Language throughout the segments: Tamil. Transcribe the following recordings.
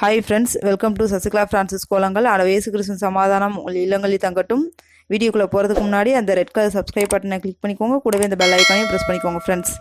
Hi friends, welcome to Sasikla Francis Kolangal. Our Yesu Christian சமாதானம் உங்கள் இல்லங்களில் தங்கட்டும். வீடியோக்குள்ள போறதுக்கு முன்னாடி அந்த ரெட் கலர் subscribe பட்டனை கிளிக் பண்ணிக்கோங்க. கூடவே அந்த bell ஐகானையும் press பண்ணிக்கோங்க friends.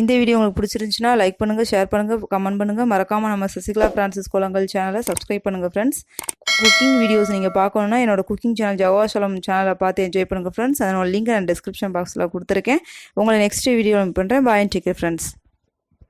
இந்த வீடியோ உங்களுக்கு பிடிச்சிருந்துச்சுனா லைக் பண்ணுங்க, ஷேர் பண்ணுங்க, கமெண்ட் பண்ணுங்க. மறக்காம நம்ம சசிகலா பிரான்சிஸ் கோலங்கள் சேனலை சப்ஸ்கிரைப் பண்ணுங்க ஃப்ரெண்ட்ஸ். குக்கிங் வீடியோஸ் நீங்கள் பார்க்கணுன்னா என்னோட குக்கிங் சேனல் ஜவாஷலம் சேனலை பார்த்து என்ஜாய் பண்ணுங்க ஃப்ரெண்ட்ஸ். அதனோட லிங்க் நான் டிஸ்கிரிப்ஷன் பாக்ஸில் கொடுத்துருக்கேன். உங்களை நெக்ஸ்ட் வீடியோ பண்ணுறேன். பாய் அண்ட் டேக் கேர் ஃப்ரெண்ட்ஸ்.